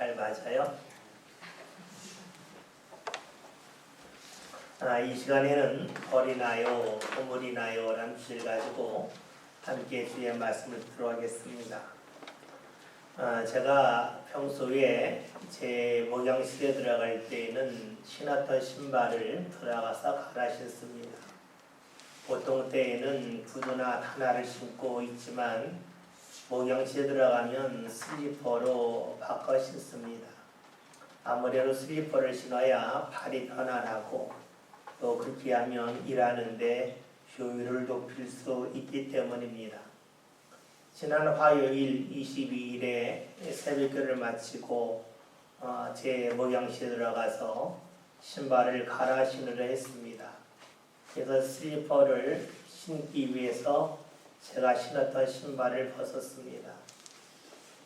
잘 맞아요. 이 시간에는 벌이나요, 보물이나요 라는 주제를 가지고 함께 주의 말씀을 들어가겠습니다. 제가 평소에 제 목양실에 들어갈 때에는 신었던 신발을 들어가서 갈아 신습니다. 보통 때에는 구두나 타나를 신고 있지만 목양실에 들어가면 슬리퍼로 바꿔 신습니다. 아무래도 슬리퍼를 신어야 발이 편안하고 또 그렇게 하면 일하는데 효율을 높일 수 있기 때문입니다. 지난 화요일 22일에 새벽기를 마치고 제 목양실에 들어가서 신발을 갈아 신으려 했습니다. 그래서 슬리퍼를 신기 위해서 제가 신었던 신발을 벗었습니다.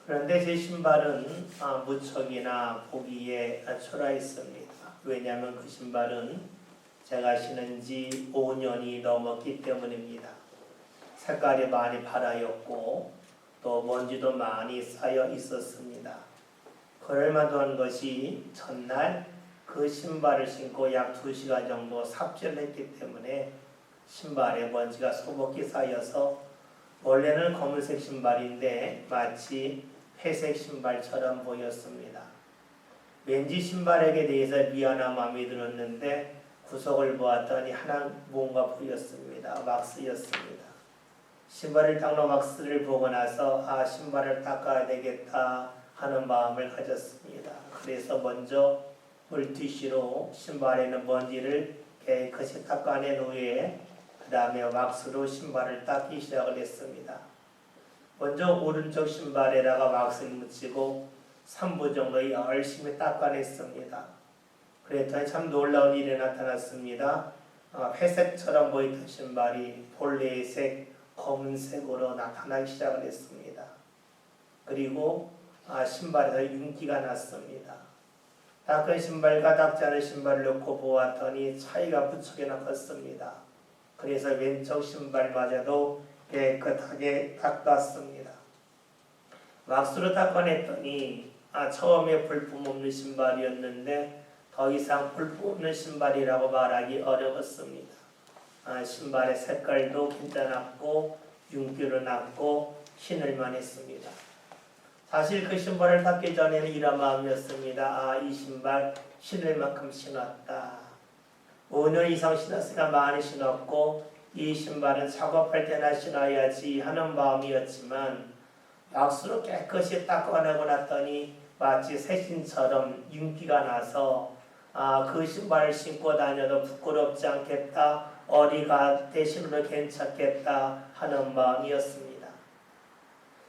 그런데 제 신발은 무척이나 보기에 초라했습니다. 왜냐하면 그 신발은 제가 신은 지 5년이 넘었기 때문입니다. 색깔이 많이 파라였고 또 먼지도 많이 쌓여 있었습니다. 그럴만도 한 것이 전날 그 신발을 신고 약 2시간 정도 삽질을 했기 때문에 신발에 먼지가 소복히 쌓여서 원래는 검은색 신발인데 마치 회색 신발처럼 보였습니다. 왠지 신발에게 대해서 미안한 마음이 들었는데 구석을 보았더니 하나 뭔가 보였습니다. 왁스였습니다. 신발을 닦는 왁스를 보고 나서 신발을 닦아야 되겠다 하는 마음을 가졌습니다. 그래서 먼저 물티슈로 신발에 있는 먼지를 깨끗이 닦아낸 후에 그 다음에 왁스로 신발을 닦기 시작을 했습니다. 먼저 오른쪽 신발에다가 왁스를 묻히고 3분 정도 열심히 닦아냈습니다. 그랬더니 참 놀라운 일이 나타났습니다. 회색처럼 보이던 신발이 본래색 검은색으로 나타나기 시작을 했습니다. 그리고 신발에서 윤기가 났습니다. 닦은 신발과 닦지 않은 신발을 놓고 보았더니 차이가 무척이나 컸습니다. 그래서 왼쪽 신발마저도 깨끗하게 닦았습니다. 왁스로 닦아냈더니 처음에 볼품 없는 신발이었는데 더 이상 볼품 없는 신발이라고 말하기 어려웠습니다. 신발의 색깔도 괜찮았고 윤기로 났고 신을만 했습니다. 사실 그 신발을 닦기 전에는 이런 마음이었습니다. 이 신발 신을 만큼 신었다. 5년 이상 신었으니까 많이 신었고 이 신발은 작업할 때나 신어야지 하는 마음이었지만 왁스로 깨끗이 닦아내고 났더니 마치 새 신처럼 윤기가 나서 그 신발을 신고 다녀도 부끄럽지 않겠다, 어리가 대신으로 괜찮겠다 하는 마음이었습니다.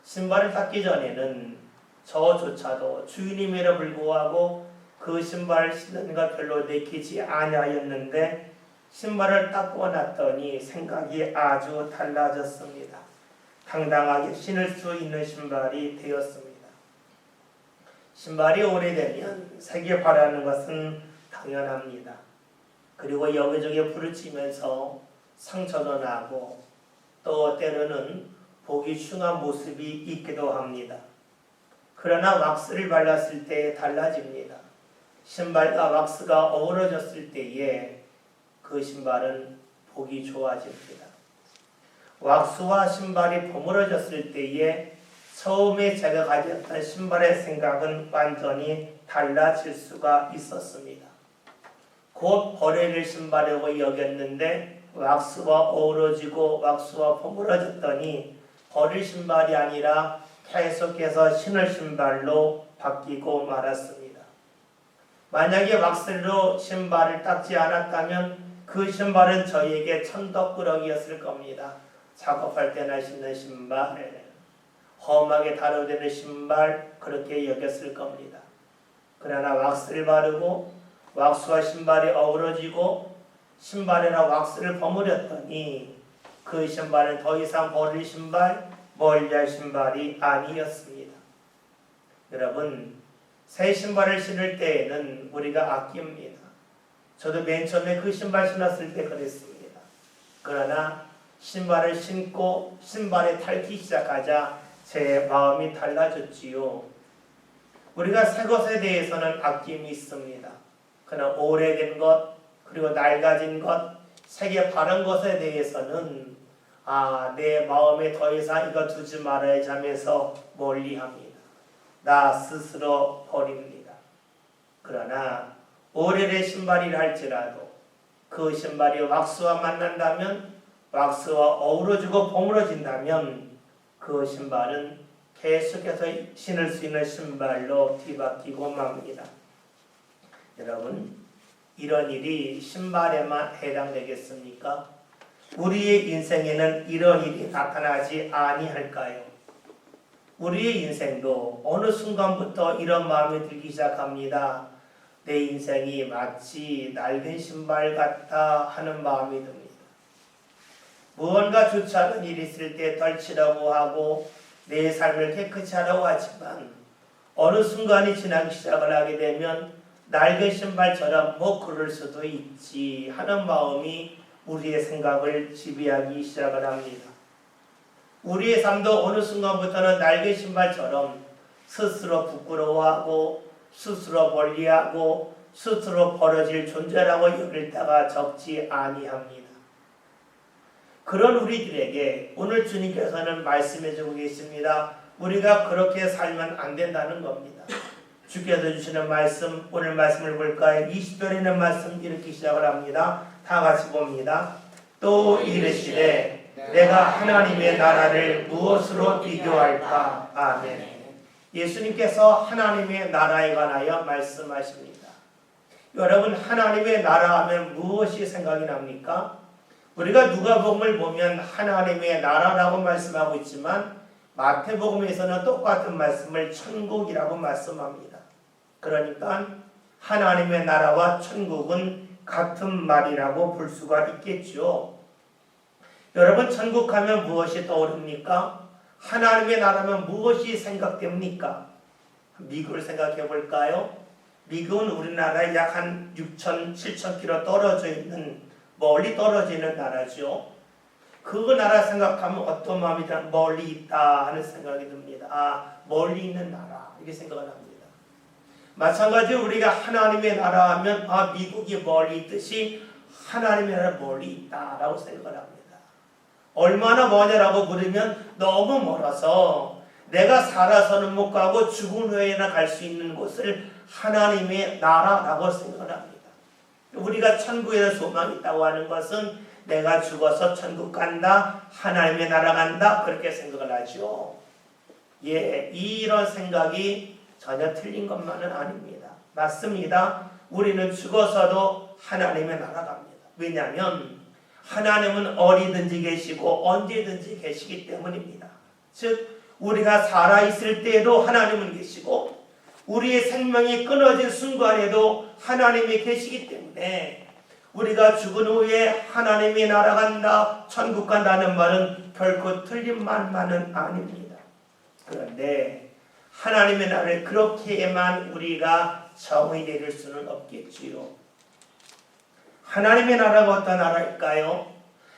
신발을 닦기 전에는 저조차도 주인임에도 불구하고 그 신발을 신는 것 별로 내키지 아니하였는데 신발을 닦고 났더니 생각이 아주 달라졌습니다. 당당하게 신을 수 있는 신발이 되었습니다. 신발이 오래되면 색이 바라는 것은 당연합니다. 그리고 여기저기 부르치면서 상처도 나고 또 때로는 보기 흉한 모습이 있기도 합니다. 그러나 왁스를 발랐을 때 달라집니다. 신발과 왁스가 어우러졌을 때에 그 신발은 보기 좋아집니다. 왁스와 신발이 버무려졌을 때에 처음에 제가 가졌던 신발의 생각은 완전히 달라질 수가 있었습니다. 곧 버릴 신발이라고 여겼는데 왁스와 어우러지고 왁스와 버무려졌더니 버릴 신발이 아니라 계속해서 신을 신발로 바뀌고 말았습니다. 만약에 왁스로 신발을 닦지 않았다면 그 신발은 저에게 천덕꾸러기였을 겁니다. 작업할 때나 신는 신발, 험하게 다뤄지는 신발 그렇게 여겼을 겁니다. 그러나 왁스를 바르고 왁스와 신발이 어우러지고 신발에나 왁스를 버무렸더니 그 신발은 더 이상 버릴 신발, 멀리할 신발이 아니었습니다. 여러분, 새 신발을 신을 때에는 우리가 아낍니다. 저도 맨 처음에 그 신발 신었을 때 그랬습니다. 그러나 신발을 신고 신발에 닳기 시작하자 제 마음이 달라졌지요. 우리가 새 것에 대해서는 아낌이 있습니다. 그러나 오래된 것 그리고 낡아진 것 색이 바른 것에 대해서는 내 마음에 더 이상 이거 두지 말아야지 하면서 멀리합니다. 나 스스로 버립니다. 그러나 오래된 신발이라 할지라도 그 신발이 왁스와 만난다면 왁스와 어우러지고 버무러진다면 그 신발은 계속해서 신을 수 있는 신발로 뒤바뀌고 맙니다. 여러분, 이런 일이 신발에만 해당되겠습니까? 우리의 인생에는 이런 일이 나타나지 아니할까요? 우리의 인생도 어느 순간부터 이런 마음이 들기 시작합니다. 내 인생이 마치 낡은 신발 같다 하는 마음이 듭니다. 무언가 좋지 않은 일이 있을 때 덜치려고 하고 내 삶을 깨끗이 하려고 하지만 어느 순간이 지나기 시작을 하게 되면 낡은 신발처럼 그럴 수도 있지 하는 마음이 우리의 생각을 지배하기 시작을 합니다. 우리의 삶도 어느 순간부터는 낡은 신발처럼 스스로 부끄러워하고 스스로 멀리하고 스스로 벌어질 존재라고 여길 때가 적지 아니합니다. 그런 우리들에게 오늘 주님께서는 말씀해주고 계십니다. 우리가 그렇게 살면 안 된다는 겁니다. 주께서 주시는 말씀, 오늘 말씀을 볼까요? 20절에 있는 말씀 이렇게 시작을 합니다. 다 같이 봅니다. 또 이르시되 내가 하나님의 나라를 무엇으로 비교할까? 아멘. 예수님께서 하나님의 나라에 관하여 말씀하십니다. 여러분, 하나님의 나라 하면 무엇이 생각이 납니까? 우리가 누가복음을 보면 하나님의 나라라고 말씀하고 있지만 마태복음에서는 똑같은 말씀을 천국이라고 말씀합니다. 그러니까 하나님의 나라와 천국은 같은 말이라고 볼 수가 있겠죠. 여러분, 천국하면 무엇이 떠오릅니까? 하나님의 나라면 무엇이 생각됩니까? 미국을 생각해 볼까요? 미국은 우리나라에 약 한 6천, 7천 킬로 떨어져 있는 멀리 떨어져 있는 나라죠. 그 나라 생각하면 어떤 마음이 멀리 있다 하는 생각이 듭니다. 멀리 있는 나라 이렇게 생각을 합니다. 마찬가지로 우리가 하나님의 나라 하면 미국이 멀리 있듯이 하나님의 나라 멀리 있다라고 생각을 합니다. 얼마나 머냐라고 물으면 너무 멀어서 내가 살아서는 못 가고 죽은 후에나 갈 수 있는 곳을 하나님의 나라라고 생각을 합니다. 우리가 천국에 소망이 있다고 하는 것은 내가 죽어서 천국 간다, 하나님의 나라 간다 그렇게 생각을 하죠. 이런 생각이 전혀 틀린 것만은 아닙니다. 맞습니다. 우리는 죽어서도 하나님의 나라 갑니다. 왜냐하면 하나님은 어디든지 계시고 언제든지 계시기 때문입니다. 즉 우리가 살아있을 때에도 하나님은 계시고 우리의 생명이 끊어진 순간에도 하나님이 계시기 때문에 우리가 죽은 후에 하나님의 나라 간다, 천국 간다는 말은 결코 틀린 말만은 아닙니다. 그런데 하나님의 나라를 그렇게만 우리가 정의 내릴 수는 없겠지요. 하나님의 나라가 어떤 나라일까요?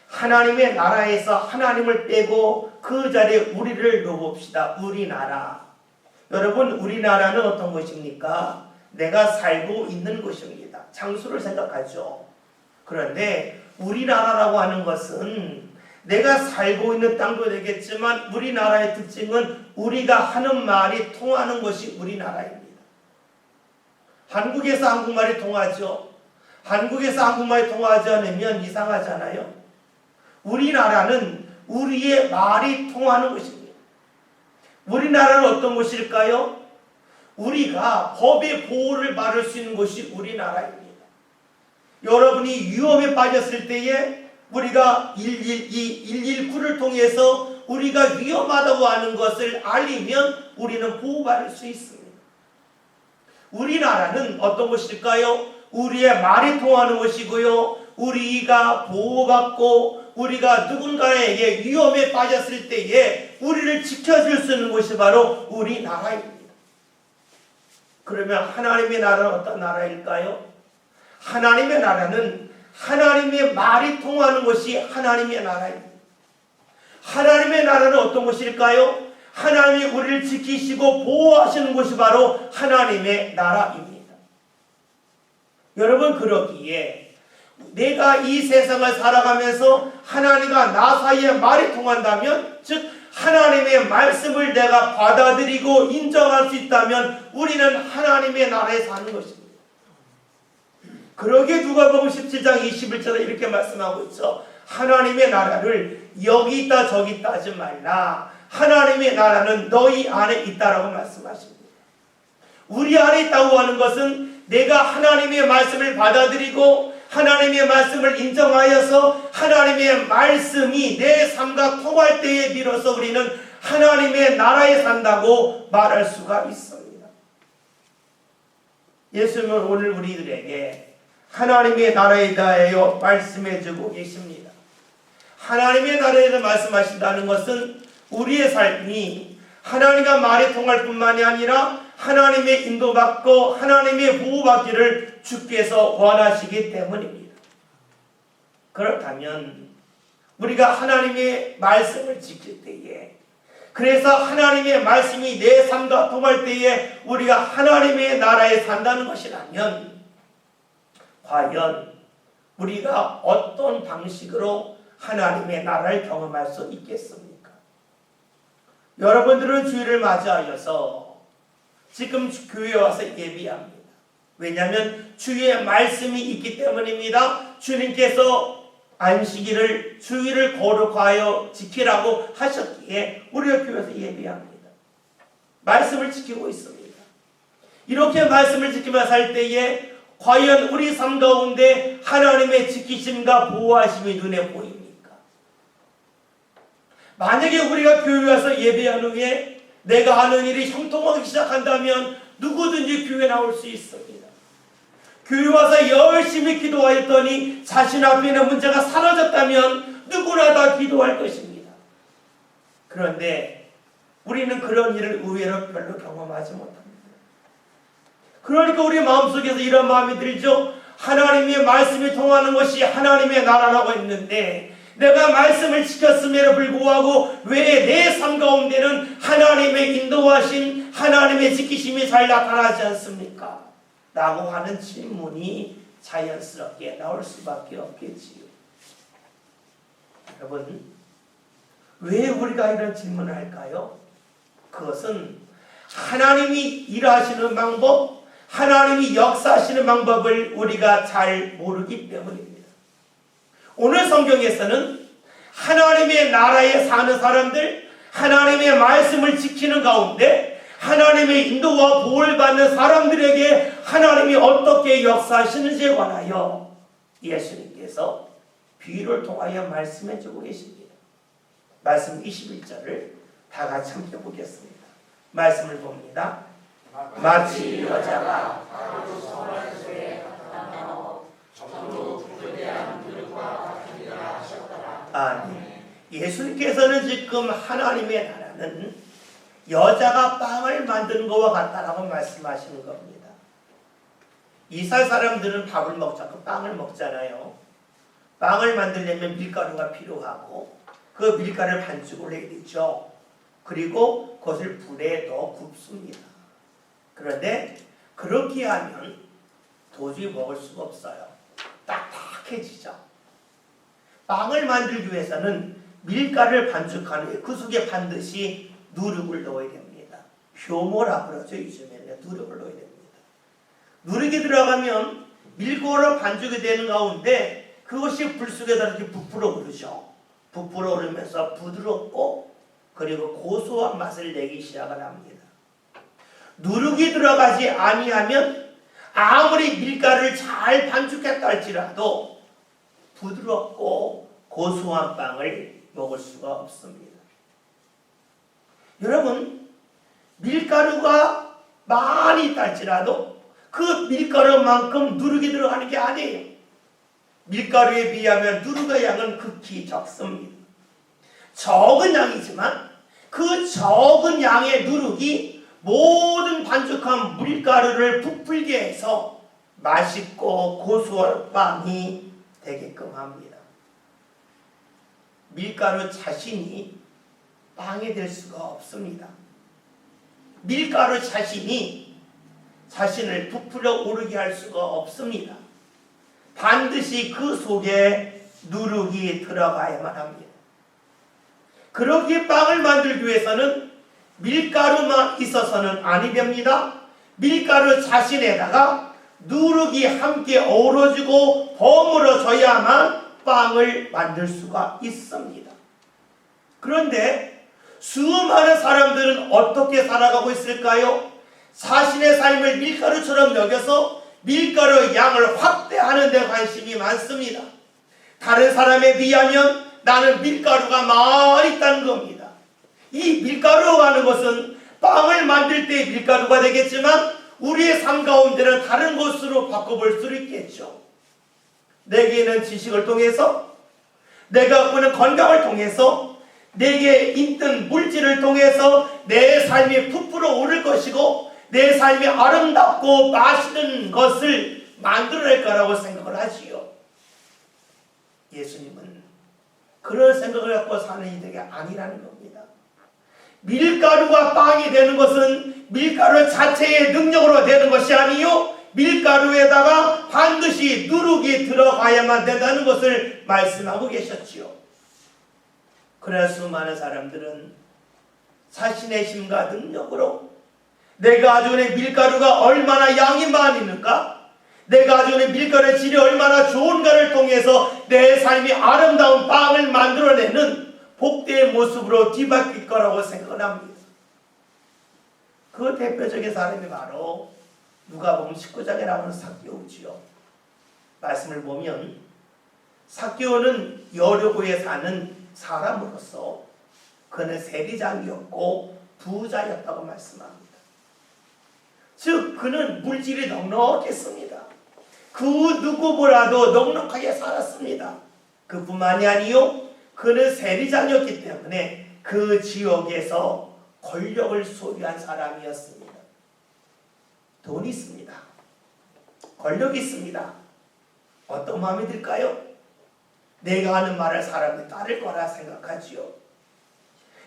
하나님의 나라에서 하나님을 빼고 그 자리에 우리를 놓읍시다. 우리나라. 여러분, 우리나라는 어떤 것입니까? 내가 살고 있는 곳입니다. 장소를 생각하죠. 그런데 우리나라라고 하는 것은 내가 살고 있는 땅도 되겠지만 우리나라의 특징은 우리가 하는 말이 통하는 것이 우리나라입니다. 한국에서 한국말이 통하죠. 한국에서 한국말이 통하지 않으면 이상하잖아요. 우리나라는 우리의 말이 통하는 것입니다. 우리나라는 어떤 곳일까요? 우리가 법의 보호를 받을 수 있는 곳이 우리나라입니다. 여러분이 위험에 빠졌을 때에 우리가 112, 119를 통해서 우리가 위험하다고 하는 것을 알리면 우리는 보호받을 수 있습니다. 우리나라는 어떤 곳일까요? 우리의 말이 통하는 곳이고요. 우리가 보호받고 우리가 누군가에게 위험에 빠졌을 때에 우리를 지켜줄 수 있는 곳이 바로 우리나라입니다. 그러면 하나님의 나라는 어떤 나라일까요? 하나님의 나라는 하나님의 말이 통하는 것이 하나님의 나라입니다. 하나님의 나라는 어떤 것일까요? 하나님이 우리를 지키시고 보호하시는 곳이 바로 하나님의 나라입니다. 여러분, 그러기에 내가 이 세상을 살아가면서 하나님과 나 사이에 말이 통한다면, 즉 하나님의 말씀을 내가 받아들이고 인정할 수 있다면 우리는 하나님의 나라에 사는 것입니다. 그러기에 누가복음 17장 21절에 이렇게 말씀하고 있죠. 하나님의 나라를 여기 있다 저기 있다 하지 말라. 하나님의 나라는 너희 안에 있다라고 말씀하십니다. 우리 안에 있다고 하는 것은 내가 하나님의 말씀을 받아들이고 하나님의 말씀을 인정하여서 하나님의 말씀이 내 삶과 통할 때에 비로소 우리는 하나님의 나라에 산다고 말할 수가 있습니다. 예수님은 오늘 우리들에게 하나님의 나라에 대하여 말씀해주고 계십니다. 하나님의 나라에 대해 말씀하신다는 것은 우리의 삶이 하나님과 말이 통할 뿐만이 아니라 하나님의 인도받고 하나님의 보호받기를 주께서 원하시기 때문입니다. 그렇다면 우리가 하나님의 말씀을 지킬 때에, 그래서 하나님의 말씀이 내 삶과 통할 때에 우리가 하나님의 나라에 산다는 것이라면 과연 우리가 어떤 방식으로 하나님의 나라를 경험할 수 있겠습니까? 여러분들은 주일을 맞이하여서 지금 교회에 와서 예비합니다. 왜냐하면 주의 말씀이 있기 때문입니다. 주님께서 안식일을, 주일을 거룩하여 지키라고 하셨기에 우리가 교회에서 예비합니다. 말씀을 지키고 있습니다. 이렇게 말씀을 지키며 살 때에 과연 우리 삶 가운데 하나님의 지키심과 보호하심이 눈에 보입니까? 만약에 우리가 교회에 와서 예배한 후에 내가 하는 일이 형통하기 시작한다면 누구든지 교회에 나올 수 있습니다. 교회 와서 열심히 기도하였더니 자신 앞에 있는 문제가 사라졌다면 누구나 다 기도할 것입니다. 그런데 우리는 그런 일을 의외로 별로 경험하지 못합니다. 그러니까 우리 마음속에서 이런 마음이 들죠. 하나님의 말씀이 통하는 것이 하나님의 나라라고 했는데 내가 말씀을 지켰음에도 불구하고 왜 내 삶 가운데는 하나님의 인도하심, 하나님의 지키심이 잘 나타나지 않습니까? 라고 하는 질문이 자연스럽게 나올 수밖에 없겠지요. 여러분, 왜 우리가 이런 질문을 할까요? 그것은 하나님이 일하시는 방법, 하나님이 역사하시는 방법을 우리가 잘 모르기 때문입니다. 오늘 성경에서는 하나님의 나라에 사는 사람들, 하나님의 말씀을 지키는 가운데 하나님의 인도와 보호를 받는 사람들에게 하나님이 어떻게 역사하시는지에 관하여 예수님께서 비유를 통하여 말씀해주고 계십니다. 말씀 21절을 다 같이 함께 보겠습니다. 말씀을 봅니다. 마치 여자가 예수님께서는 지금 하나님의 나라는 여자가 빵을 만드는 것과 같다라고 말씀하시는 겁니다. 이스라엘 사람들은 밥을 먹자고 빵을 먹잖아요. 빵을 만들려면 밀가루가 필요하고 그 밀가루를 반죽을 해야 되죠. 그리고 그것을 불에 넣어 굽습니다. 그런데 그렇게 하면 도저히 먹을 수가 없어요. 딱딱해지죠. 빵을 만들기 위해서는 밀가루를 반죽한 후에 그 속에 반드시 누룩을 넣어야 됩니다. 효모라 그러죠. 요즘에는 누룩을 넣어야 됩니다. 누룩이 들어가면 밀가루 반죽이 되는 가운데 그것이 불 속에다 이렇게 부풀어 오르죠. 부풀어 오르면서 부드럽고 그리고 고소한 맛을 내기 시작을 합니다. 누룩이 들어가지 아니하면 아무리 밀가루를 잘 반죽했다 할지라도 부드럽고 고소한 빵을 먹을 수가 없습니다. 여러분, 밀가루가 많이 있다 할지라도 그 밀가루만큼 누룩이 들어가는 게 아니에요. 밀가루에 비하면 누룩의 양은 극히 적습니다. 적은 양이지만 그 적은 양의 누룩이 모든 반죽한 밀가루를 부풀게 해서 맛있고 고소한 빵이 되게끔 합니다. 밀가루 자신이 빵이 될 수가 없습니다. 밀가루 자신이 자신을 부풀어 오르게 할 수가 없습니다. 반드시 그 속에 누룩이 들어가야만 합니다. 그러기에 빵을 만들기 위해서는 밀가루만 있어서는 아니 됩니다. 밀가루 자신에다가 누룩이 함께 어우러지고 버무려져야만 빵을 만들 수가 있습니다. 그런데 수많은 사람들은 어떻게 살아가고 있을까요? 자신의 삶을 밀가루처럼 여겨서 밀가루의 양을 확대하는 데 관심이 많습니다. 다른 사람에 비하면 나는 밀가루가 많이 있다는 겁니다. 이 밀가루라는 것은 빵을 만들 때 밀가루가 되겠지만 우리의 삶 가운데는 다른 것으로 바꿔볼 수 있겠죠. 내게 있는 지식을 통해서, 내가 갖고 있는 건강을 통해서, 내게 있는 물질을 통해서 내 삶이 부풀어 오를 것이고 내 삶이 아름답고 맛있는 것을 만들어낼 거라고 생각을 하지요. 예수님은 그런 생각을 갖고 사는 이들이 아니라는 겁니다. 밀가루가 빵이 되는 것은 밀가루 자체의 능력으로 되는 것이 아니요, 밀가루에다가 반드시 누룩이 들어가야만 된다는 것을 말씀하고 계셨지요. 그래서 수많은 사람들은 자신의 힘과 능력으로 내가 가지고 있는 밀가루가 얼마나 양이 많이 있는가, 내가 가지고 있는 밀가루의 질이 얼마나 좋은가를 통해서 내 삶이 아름다운 빵을 만들어내는 복되의 모습으로 뒤바뀔 거라고 생각을 합니다. 그 대표적인 사람이 바로 누가복음 19장에 나오는 삭개오지요. 말씀을 보면 삭개오는 여리고에 사는 사람으로서 그는 세리장이었고 부자였다고 말씀합니다. 즉 그는 물질이 넉넉했습니다. 그 누구보다도 넉넉하게 살았습니다. 그뿐만이 아니요, 그는 세리장이었기 때문에 그 지역에서 권력을 소유한 사람이었습니다. 돈이 있습니다. 권력이 있습니다. 어떤 마음이 들까요? 내가 하는 말을 사람들이 따를 거라 생각하지요.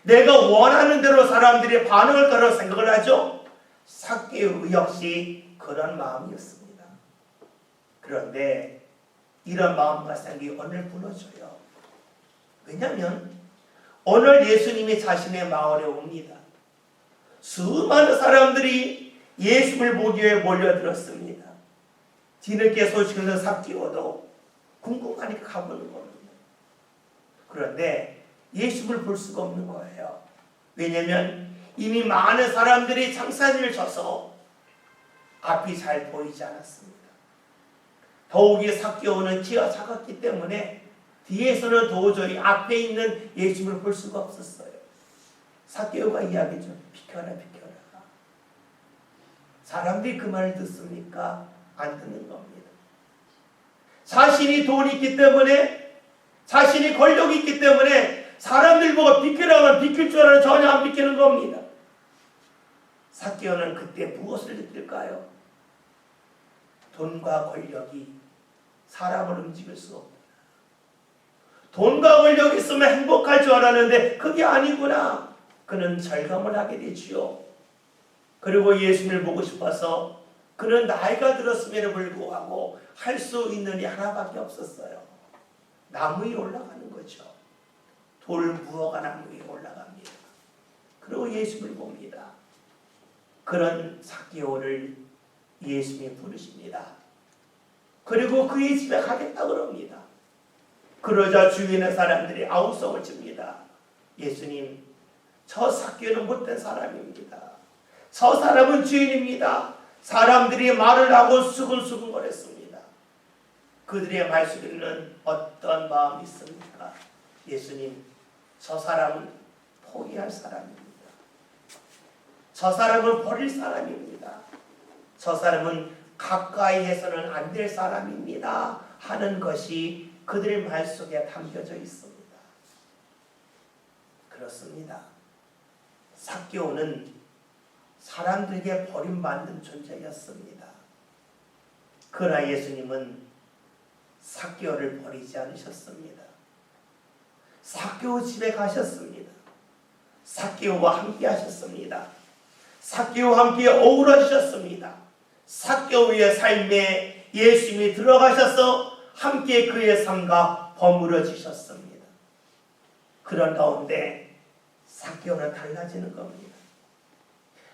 내가 원하는 대로 사람들이 반응할 거라고 생각을 하죠. 삭개오 역시 그런 마음이었습니다. 그런데 이런 마음과 생각이 오늘 무너져요. 왜냐하면 오늘 예수님이 자신의 마을에 옵니다. 수많은 사람들이 예수를 보기 위해 몰려들었습니다. 뒤늦게 소식을 듣는 삭개오도 궁금하니까 가보는 겁니다. 그런데 예수를 볼 수가 없는 거예요. 왜냐하면 이미 많은 사람들이 장사를 져서 앞이 잘 보이지 않았습니다. 더욱이 삭개오는 키가 작았기 때문에 뒤에서는 도저히 앞에 있는 예수를 볼 수가 없었어요. 삭개오가 이야기죠. 비켜라 비켜라. 사람들이 그 말을 듣습니까? 안 듣는 겁니다. 자신이 돈이 있기 때문에, 자신이 권력이 있기 때문에 사람들 보고 비키라고 하면 비킬 줄 알아요. 전혀 안 비키는 겁니다. 삭개오는 그때 무엇을 느낄까요? 돈과 권력이 사람을 움직일 수 없다. 돈과 권력이 있으면 행복할 줄 알았는데 그게 아니구나. 그는 절감을 하게 되지요. 그리고 예수님을 보고 싶어서 그는 나이가 들었음에도 불구하고 할 수 있는 일이 하나밖에 없었어요. 나무 위에 올라가는 거죠. 돌 무어가 나무 위에 올라갑니다. 그리고 예수님을 봅니다. 그런 삭개오를 예수님이 부르십니다. 그리고 그의 집에 가겠다 그럽니다. 그러자 주위에 있는 사람들이 아우성을 칩니다. 예수님, 저 삭개오는 못된 사람입니다. 저 사람은 죄인입니다. 사람들이 말을 하고 수근수근거렸습니다. 그들의 말소리는 어떤 마음이 있습니까? 예수님, 저 사람은 포기할 사람입니다. 저 사람은 버릴 사람입니다. 저 사람은 가까이 해서는 안 될 사람입니다. 하는 것이 그들의 말 속에 담겨져 있습니다. 그렇습니다. 삭개오는 사람들에게 버림받는 존재였습니다. 그러나 예수님은 삭개오를 버리지 않으셨습니다. 삭개오 집에 가셨습니다. 삭개오와 함께 하셨습니다. 삭개오와 함께 어우러지셨습니다. 삭개오의 삶에 예수님이 들어가셔서 함께 그의 삶과 버무려지셨습니다. 그런 가운데 삭개오는 달라지는 겁니다.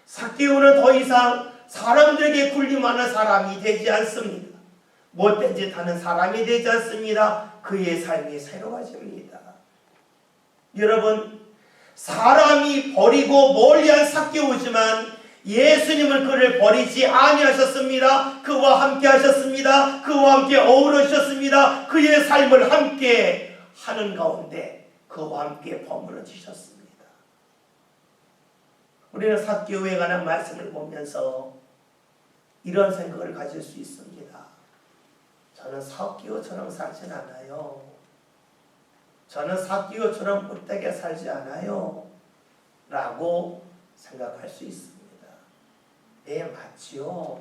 삭개오는 더 이상 사람들에게 군림하는 사람이 되지 않습니다. 못된 짓 하는 사람이 되지 않습니다. 그의 삶이 새로워집니다. 여러분, 사람이 버리고 멀리한 삭개오지만 예수님은 그를 버리지 아니하셨습니다. 그와 함께 하셨습니다. 그와 함께 어우러지셨습니다. 그의 삶을 함께 하는 가운데 그와 함께 버무려지셨습니다. 우리는 삭개오에 관한 말씀을 보면서 이런 생각을 가질 수 있습니다. 저는 삭개오처럼 살진 않아요. 저는 삭개오처럼 못되게 살지 않아요. 라고 생각할 수 있습니다. 네, 맞지요.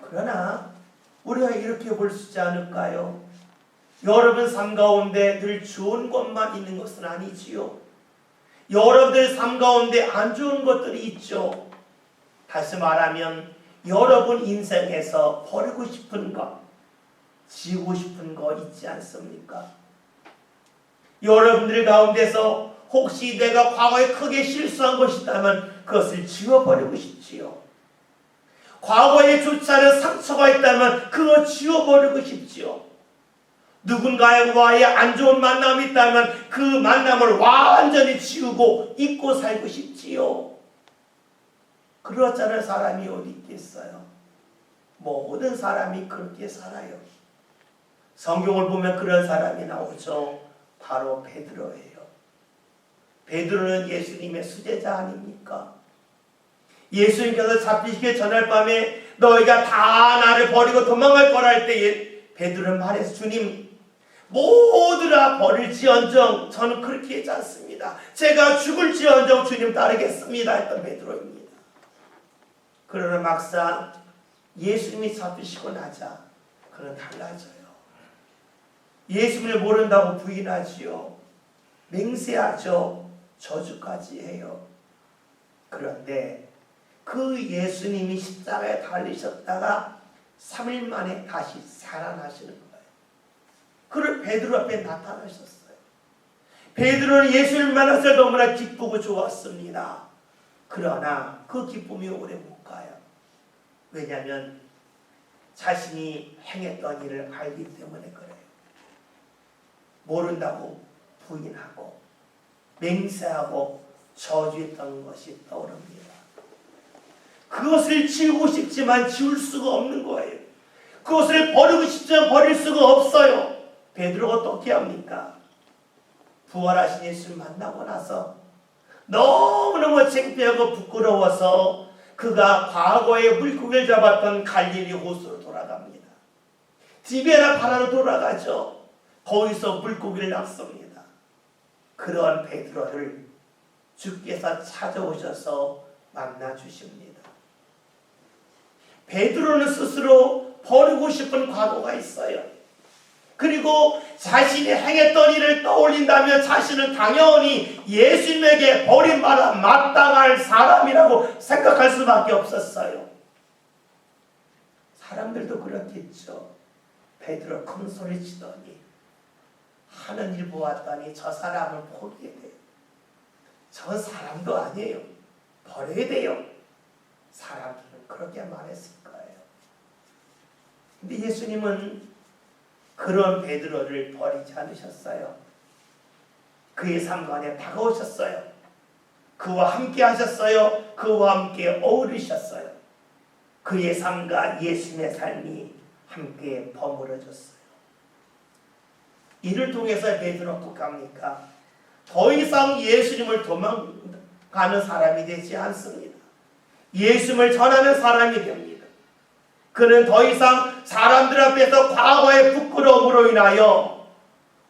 그러나 우리가 이렇게 볼 수 있지 않을까요? 여러분 삶 가운데 늘 좋은 것만 있는 것은 아니지요. 여러분들 삶 가운데 안 좋은 것들이 있죠. 다시 말하면 여러분 인생에서 버리고 싶은 것, 지우고 싶은 거 있지 않습니까? 여러분들 가운데서 혹시 내가 과거에 크게 실수한 것이 있다면 그것을 지워버리고 싶지요. 과거에 좋지 않은 상처가 있다면 그거 지워버리고 싶지요. 누군가와의 안 좋은 만남이 있다면 그 만남을 완전히 지우고 잊고 살고 싶지요. 그렇지 않은 사람이 어디 있겠어요? 모든 사람이 그렇게 살아요. 성경을 보면 그런 사람이 나오죠. 바로 베드로예요. 베드로는 예수님의 수제자 아닙니까? 예수님께서 잡히시기 전날 밤에 너희가 다 나를 버리고 도망갈 거라 할 때에 베드로는 말해서 주님 모두라 버릴지언정 저는 그렇게 하지 않습니다. 제가 죽을지언정 주님 따르겠습니다 했던 베드로입니다. 그러나 막상 예수님이 잡히시고 나자 그는 달라져요. 예수님을 모른다고 부인하지요. 맹세하죠. 저주까지 해요. 그런데 그 예수님이 십자가에 달리셨다가 3일 만에 다시 살아나시는 거예요. 그를 베드로 앞에 나타나셨어요. 베드로는 예수를 만났을 때 너무나 기쁘고 좋았습니다. 그러나 그 기쁨이 오래 못 가요. 왜냐하면 자신이 행했던 일을 알기 때문에 그래요. 모른다고 부인하고 맹세하고 저주했던 것이 떠오릅니다. 그것을 지우고 싶지만 지울 수가 없는 거예요. 그것을 버리고 싶지만 버릴 수가 없어요. 베드로가 어떻게 합니까? 부활하신 예수를 만나고 나서 너무너무 창피하고 부끄러워서 그가 과거에 물고기를 잡았던 갈릴리 호수로 돌아갑니다. 디베라파라로 돌아가죠. 거기서 물고기를 낚습니다. 그러한 베드로를 주께서 찾아오셔서 만나 주십니다. 베드로는 스스로 버리고 싶은 과거가 있어요. 그리고 자신이 행했던 일을 떠올린다면 자신은 당연히 예수님에게 버림받아 마땅할 사람이라고 생각할 수밖에 없었어요. 사람들도 그렇겠죠. 베드로 큰 소리 치더니 하는 일 보았더니 저 사람을 포기해야 돼요. 저 사람도 아니에요. 버려야 돼요. 사람들은 그렇게 말했을 거예요. 근데 예수님은 그런 베드로를 버리지 않으셨어요. 그의 삶 안에 다가오셨어요. 그와 함께 하셨어요. 그와 함께 어우르셨어요. 그의 삶과 예수님의 삶이 함께 버무려졌어요. 이를 통해서 베드로는 어떻게 합니까? 더 이상 예수님을 도망가는 사람이 되지 않습니다. 예수님을 전하는 사람이 됩니다. 그는 더 이상 사람들 앞에서 과거의 부끄러움으로 인하여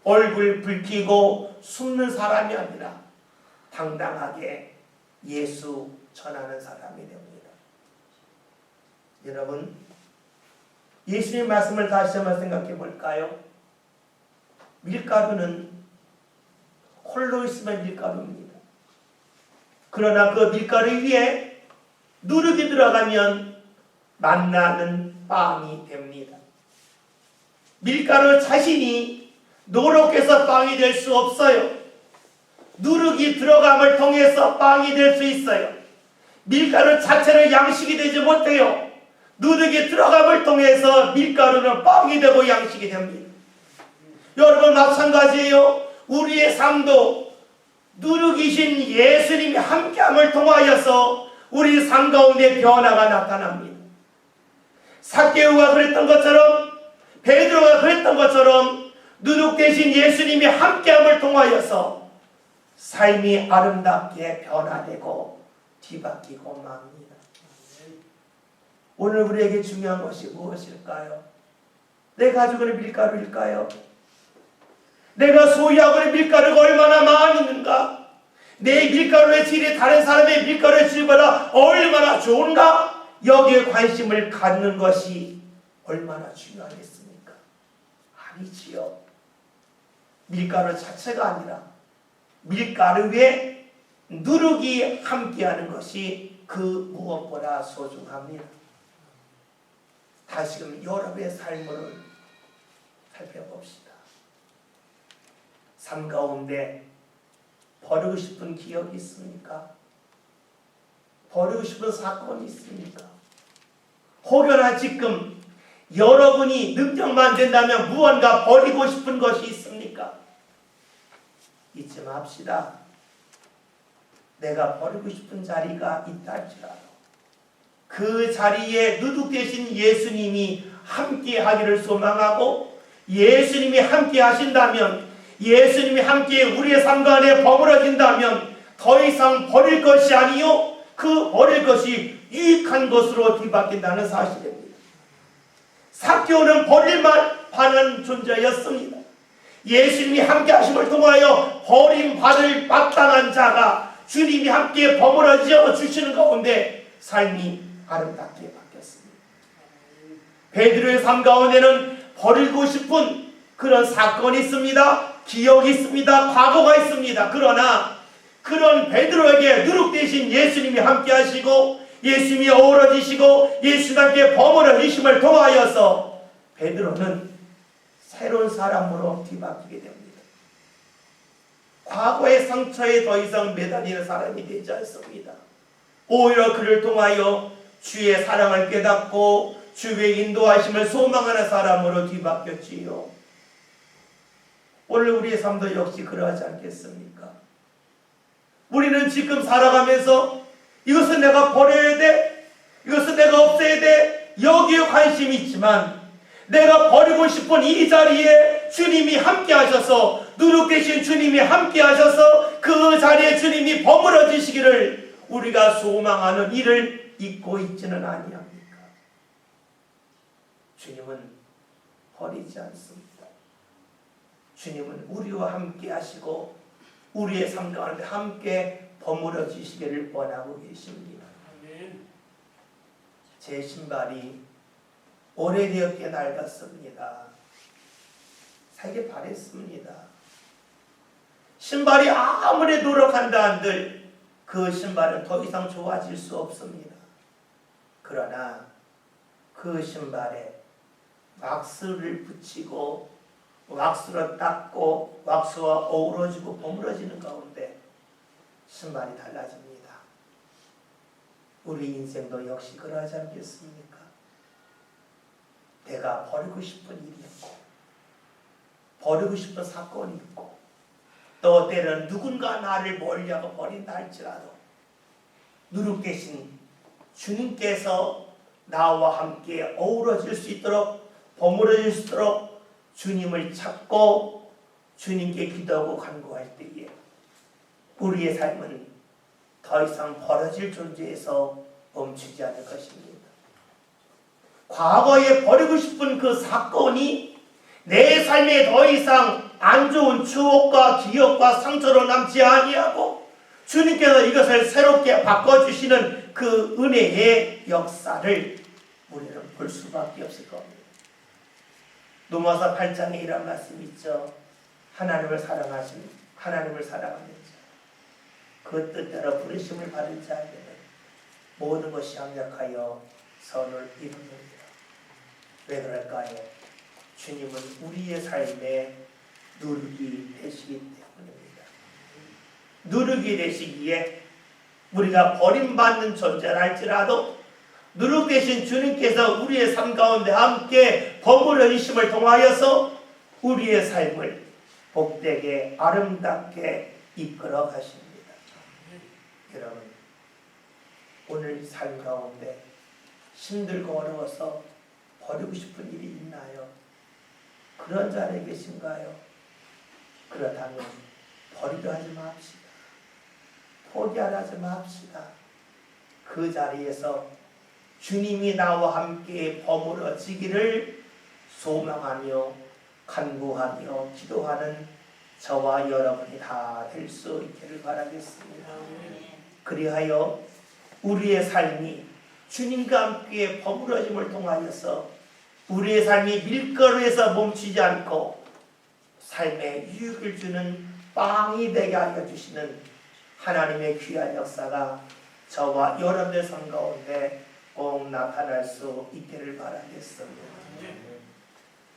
얼굴 붉히고 숨는 사람이 아니라 당당하게 예수 전하는 사람이 됩니다. 여러분, 예수님의 말씀을 다시 한번 생각해 볼까요? 밀가루는 홀로 있으면 밀가루입니다. 그러나 그 밀가루 위에 누룩이 들어가면 만나는 빵이 됩니다. 밀가루 자신이 노력해서 빵이 될 수 없어요. 누룩이 들어감을 통해서 빵이 될 수 있어요. 밀가루 자체는 양식이 되지 못해요. 누룩이 들어감을 통해서 밀가루는 빵이 되고 양식이 됩니다. 여러분 마찬가지예요. 우리의 삶도 누룩이신 예수님이 함께함을 통하여서 우리 삶 가운데 변화가 나타납니다. 삭개오가 그랬던 것처럼, 베드로가 그랬던 것처럼 누룩 대신 예수님이 함께함을 통하여서 삶이 아름답게 변화되고 뒤바뀌고 맙니다. 오늘 우리에게 중요한 것이 무엇일까요? 내 가지고는 밀가루일까요? 내가 소유하고 있는 밀가루가 얼마나 많은가? 내 밀가루의 질이 다른 사람의 밀가루의 질보다 얼마나 좋은가? 여기에 관심을 갖는 것이 얼마나 중요하겠습니까? 아니지요. 밀가루 자체가 아니라 밀가루에 누룩이 함께하는 것이 그 무엇보다 소중합니다. 다시금 여러분의 삶을 살펴봅시다. 삶 가운데 버리고 싶은 기억이 있습니까? 버리고 싶은 사건이 있습니까? 혹여나 지금 여러분이 능력만 된다면 무언가 버리고 싶은 것이 있습니까? 잊지 맙시다. 내가 버리고 싶은 자리가 있다 할지라도 그 자리에 누룩 대신 예수님이 함께 하기를 소망하고, 예수님이 함께 하신다면, 예수님이 함께 우리의 삶 안에 버무러진다면 더 이상 버릴 것이 아니요 그 버릴 것이 유익한 것으로 뒤바뀐다는 사실입니다. 삭개오는 버릴만한 존재였습니다. 예수님이 함께 하심을 통하여 버림받을 마땅한 자가 주님이 함께 버무러져 주시는 가운데 삶이 아름답게 바뀌었습니다. 베드로의 삶 가운데는 버리고 싶은 그런 사건이 있습니다. 기억이 있습니다. 과거가 있습니다. 그러나 그런 베드로에게 누룩 대신 예수님이 함께 하시고 예수님이 어우러지시고 예수님 함께 버무러지심을 통하여서 베드로는 새로운 사람으로 뒤바뀌게 됩니다. 과거의 상처에 더 이상 매달리는 사람이 되지 않습니다. 오히려 그를 통하여 주의 사랑을 깨닫고 주의 인도하심을 소망하는 사람으로 뒤바뀌었지요. 오늘 우리의 삶도 역시 그러하지 않겠습니까? 우리는 지금 살아가면서 이것은 내가 버려야 돼, 이것은 내가 없애야 돼, 여기에 관심이 있지만 내가 버리고 싶은 이 자리에 주님이 함께 하셔서, 누룩 대신 주님이 함께 하셔서 그 자리에 주님이 버무러지시기를 우리가 소망하는 일을 잊고 있지는 아니합니까? 주님은 버리지 않습니다. 주님은 우리와 함께 하시고 우리의 삶 가운데 함께 버무러지시기를 원하고 계십니다. 제 신발이 오래되었게 낡았습니다. 살게 바랬습니다. 신발이 아무리 노력한다 한들 그 신발은 더 이상 좋아질 수 없습니다. 그러나 그 신발에 왁스를 붙이고 왁스로 닦고 왁스와 어우러지고 버무러지는 가운데 신발이 달라집니다. 우리 인생도 역시 그러하지 않겠습니까? 내가 버리고 싶은 일이 있고 버리고 싶은 사건이 있고 또 때로는 누군가 나를 멀리하고 버린다 할지라도 누룩 대신 주님께서 나와 함께 어우러질 수 있도록 버무러질 수 있도록 주님을 찾고 주님께 기도하고 간구할 때에 우리의 삶은 더 이상 버려질 존재에서 멈추지 않을 것입니다. 과거에 버리고 싶은 그 사건이 내 삶에 더 이상 안 좋은 추억과 기억과 상처로 남지 아니하고 주님께서 이것을 새롭게 바꿔주시는 그 은혜의 역사를 우리는 볼 수밖에 없을 겁니다. 로마서 8장에 이런 말씀이 있죠. 하나님을 사랑하는 자, 그 뜻대로 부르심을 받은 자에게는 모든 것이 합력하여 선을 이룹니다. 왜 그럴까요? 주님은 우리의 삶에 누룩이 되시기 때문입니다. 누룩이 되시기에 우리가 버림받는 존재라 할지라도 누룩 대신 주님께서 우리의 삶 가운데 함께 버무려 주심을 통하여서 우리의 삶을 복되게 아름답게 이끌어 가십니다. 여러분, 오늘 삶 가운데 힘들고 어려워서 버리고 싶은 일이 있나요? 그런 자리에 계신가요? 그렇다면 버리려 하지 맙시다. 포기하지 맙시다. 그 자리에서 주님이 나와 함께 버무러지기를 소망하며 간구하며 기도하는 저와 여러분이 다 될 수 있기를 바라겠습니다. 그리하여 우리의 삶이 주님과 함께 버무러짐을 통하여서 우리의 삶이 밀가루에서 멈추지 않고 삶에 유익을 주는 빵이 되게 하여 주시는 하나님의 귀한 역사가 저와 여러분의 삶 가운데 꼭 나타날 수 있기를 바라겠습니다.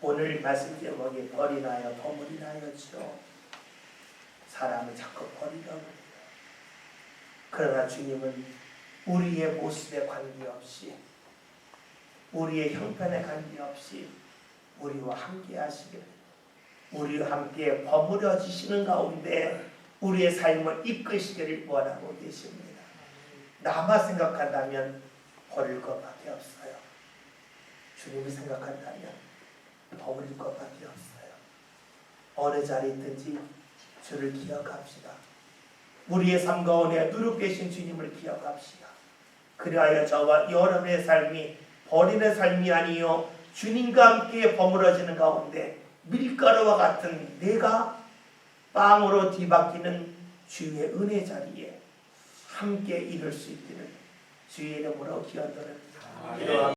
오늘 말씀 제목이 버리나요 버무리나요죠. 사람을 자꾸 버리려고 해요. 그러나 주님은 우리의 모습에 관계없이 우리의 형편에 관계없이 우리와 함께 하시기를 우리와 함께 버무려지시는 가운데 우리의 삶을 이끄시기를 원하고 계십니다. 나만 생각한다면 버릴 것밖에 없어요. 주님이 생각한다면 버릴 것밖에 없어요. 어느 자리에 있든지 주를 기억합시다. 우리의 삶 가운데 누룩 계신 주님을 기억합시다. 그리하여 저와 여러분의 삶이 버리는 삶이 아니요 주님과 함께 버무러지는 가운데 밀가루와 같은 내가 빵으로 뒤바뀌는 주의 은혜 자리에 함께 이룰 수 있기를 주의 이름으로 기원드립니다.